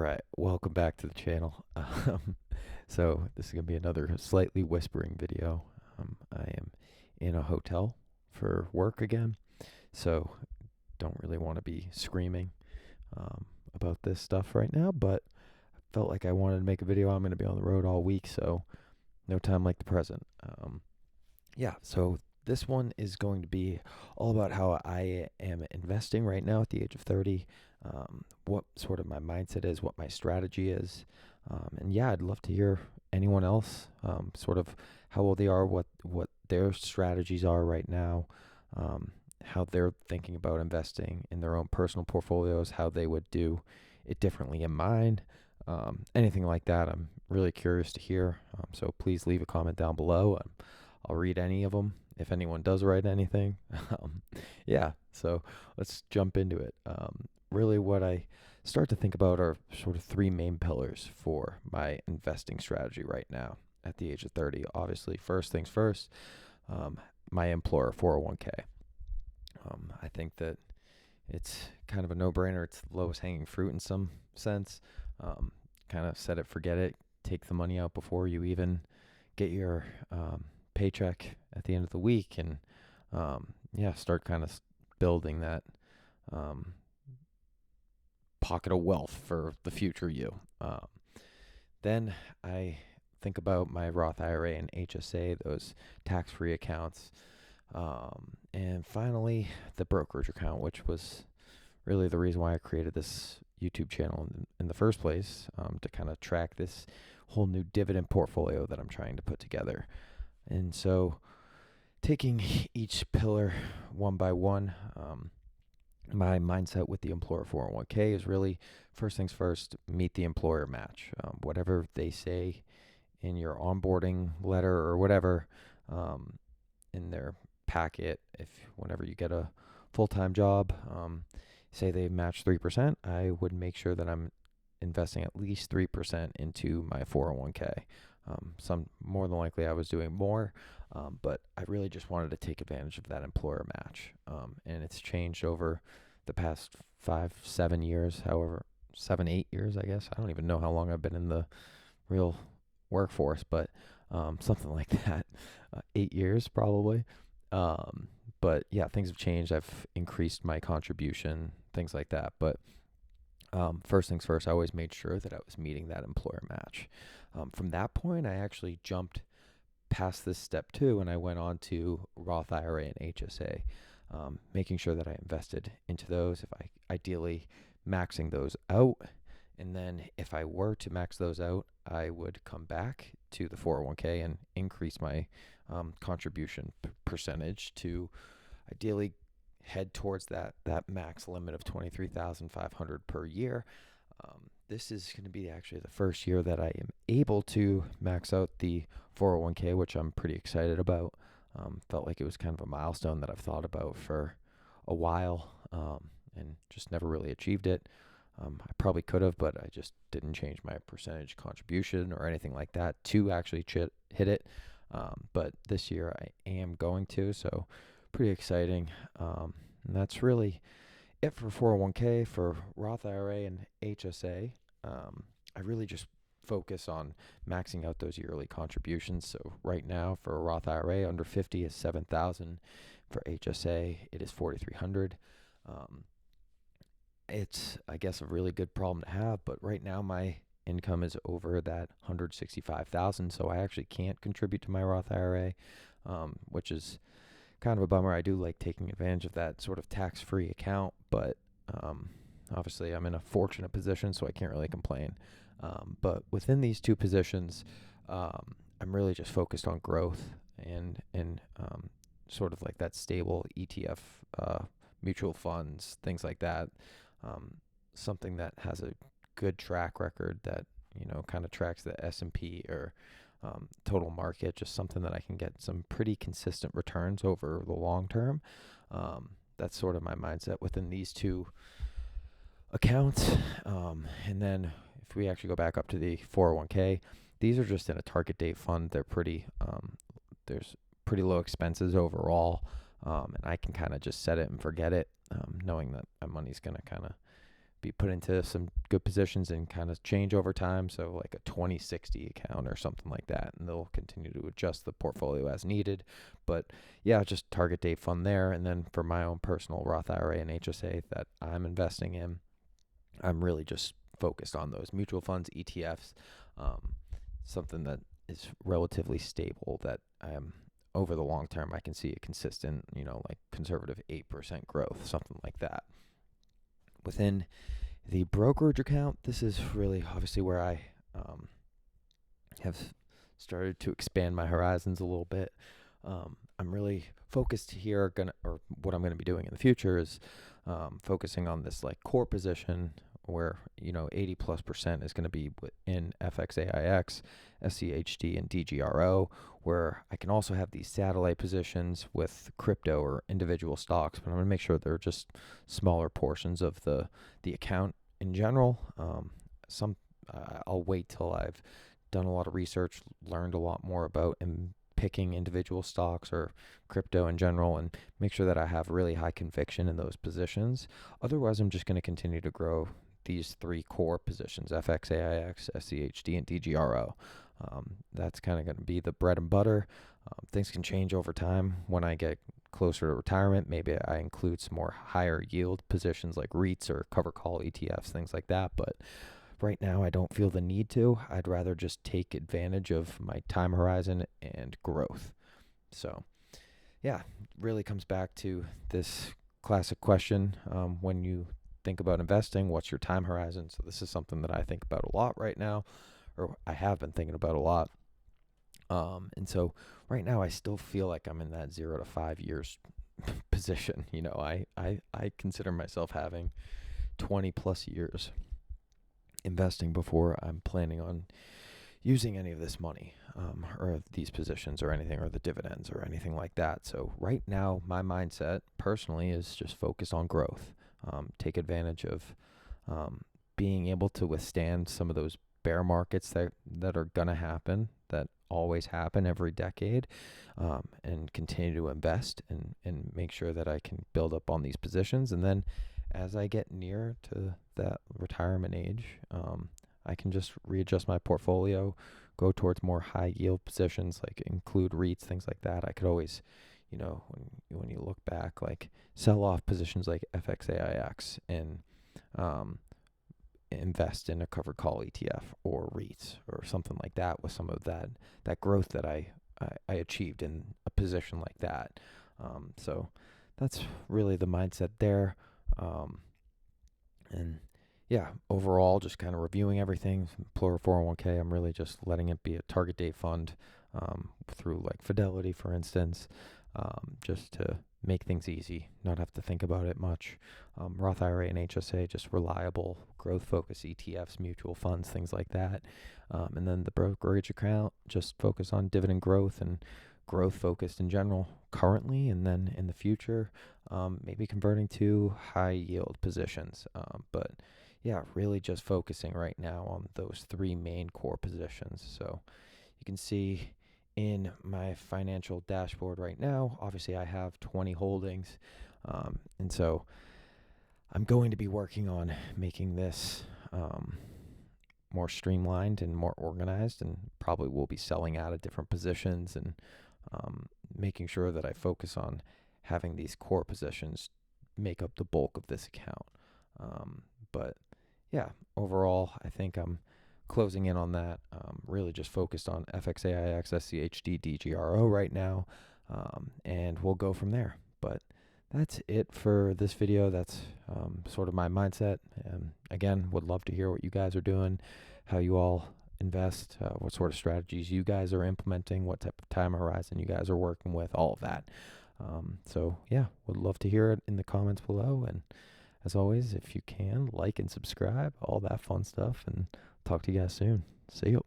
right, welcome back to the channel. So this is gonna be another slightly whispering video. I am in a hotel for work again, so don't really want to be screaming about this stuff right now. But felt like I wanted to make a video. I'm gonna be on the road all week, so no time like the present. Yeah, so this one is going to be all about how I am investing right now at the age of 30, what sort of my mindset is, what my strategy is. And yeah, I'd love to hear anyone else, sort of how old they are, what their strategies are right now, how they're thinking about investing in their own personal portfolios, how they would do it differently in mine. Anything like that, I'm really curious to hear. So please leave a comment down below. I'll read any of them if anyone does write anything. um, yeah, so let's jump into it. Really, what I start to think about are sort of three main pillars for my investing strategy right now at the age of 30. Obviously, first things first, my employer 401k. I think that it's kind of a no brainer. It's the lowest hanging fruit in some sense. Kind of set it, forget it, take the money out before you even get your paycheck at the end of the week, and yeah, start kind of building that um, pocket of wealth for the future you. Then I think about my Roth IRA and HSA, those tax-free accounts, and finally the brokerage account, which was really the reason why I created this YouTube channel in the first place, to kind of track this whole new dividend portfolio that I'm trying to put together. And so, taking each pillar one by one, my mindset with the employer 401k is really first things first, meet the employer match. Whatever they say in your onboarding letter or whatever, in their packet, if whenever you get a full time job, say they match 3%, I would make sure that I'm investing at least 3% into my 401k. Some more than likely I was doing more, but I really just wanted to take advantage of that employer match. And it's changed over the past 5, 7 years, however, 7, 8 years, I guess. I don't even know how long I've been in the real workforce, but something like that, 8 years probably. But yeah, things have changed. I've increased my contribution, things like that. But first things first, I always made sure that I was meeting that employer match. From that point, I actually jumped past this step two and I went on to Roth IRA and HSA, making sure that I invested into those, if I ideally maxing those out. And then if I were to max those out, I would come back to the 401k and increase my contribution percentage to ideally head towards that max limit of 23,500 per year. This is going to be actually the first year that I am able to max out the 401k, which I'm pretty excited about. Felt like it was kind of a milestone that I've thought about for a while, and just never really achieved it. I probably could have, but I just didn't change my percentage contribution or anything like that to actually hit it. But this year I am going to, so pretty exciting. And that's really it for 401k. For Roth IRA and HSA, I really just focus on maxing out those yearly contributions. So right now for a Roth IRA, under 50 is 7,000. For HSA, it is 4,300. It's, I guess, a really good problem to have, but right now my income is over that 165,000, so I actually can't contribute to my Roth IRA, which is kind of a bummer. I do like taking advantage of that sort of tax-free account, but obviously I'm in a fortunate position, so I can't really complain. But within these two positions, I'm really just focused on growth and sort of like that stable ETF, mutual funds, things like that. Something that has a good track record that kind of tracks the S&P or total market, just something that I can get some pretty consistent returns over the long term. That's sort of my mindset within these two accounts. And then if we actually go back up to the 401k, these are just in a target date fund. They're pretty, there's pretty low expenses overall. And I can kind of just set it and forget it, knowing that my money's going to kind of be put into some good positions and kind of change over time. So like a 2060 account or something like that, and they'll continue to adjust the portfolio as needed. But yeah, just target date fund there. And then for my own personal Roth IRA and HSA that I'm investing in, I'm really just focused on those mutual funds, ETFs, something that is relatively stable that over the long term I can see a consistent, like conservative 8% growth, something like that. Within the brokerage account, this is really obviously where I have started to expand my horizons a little bit. I'm really focused here, or what I'm gonna be doing in the future is focusing on this like core position where 80+% is going to be in FXAIX, SCHD, and DGRO, where I can also have these satellite positions with crypto or individual stocks, but I'm going to make sure they're just smaller portions of the account in general. I'll wait till I've done a lot of research, learned a lot more about picking individual stocks or crypto in general, and make sure that I have really high conviction in those positions. Otherwise, I'm just going to continue to grow these three core positions, FXAIX, SCHD, and DGRO. That's kind of going to be the bread and butter. Things can change over time. When I get closer to retirement, maybe I include some more higher yield positions like REITs or cover call ETFs, things like that. But right now, I don't feel the need to. I'd rather just take advantage of my time horizon and growth. So, yeah, really comes back to this classic question when you think about investing, what's your time horizon? So this is something that I think about a lot right now, or I have been thinking about a lot. And so right now I still feel like I'm in that 0 to 5 years position. I consider myself having 20 plus years investing before I'm planning on using any of this money, or these positions or anything, or the dividends or anything like that. So right now my mindset personally is just focus on growth. Take advantage of being able to withstand some of those bear markets that are going to happen, that always happen every decade, and continue to invest and make sure that I can build up on these positions. And then as I get near to that retirement age, I can just readjust my portfolio, go towards more high yield positions, like include REITs, things like that. I could always, when you look back, like sell off positions like FXAIX and invest in a covered call ETF or REITs or something like that, with some of that growth that I achieved in a position like that. So that's really the mindset there. And yeah, overall, just kind of reviewing everything. Employer 401k, I'm really just letting it be a target date fund through like Fidelity, for instance, just to make things easy, not have to think about it much. Roth IRA and HSA, just reliable, growth-focused ETFs, mutual funds, things like that. And then the brokerage account, just focus on dividend growth and growth-focused in general currently, and then in the future, maybe converting to high-yield positions. But yeah, really just focusing right now on those three main core positions. So you can see in my financial dashboard right now, obviously I have 20 holdings. And so I'm going to be working on making this more streamlined and more organized, and probably will be selling out of different positions and making sure that I focus on having these core positions make up the bulk of this account. But yeah, overall, I think I'm closing in on that. Really just focused on FXAIX, SCHD, DGRO right now, and we'll go from there. But that's it for this video. That's sort of my mindset. Again, would love to hear what you guys are doing, how you all invest, what sort of strategies you guys are implementing, what type of time horizon you guys are working with, all of that. So yeah, would love to hear it in the comments below. And as always, if you can, like and subscribe, all that fun stuff, and talk to you guys soon. See you.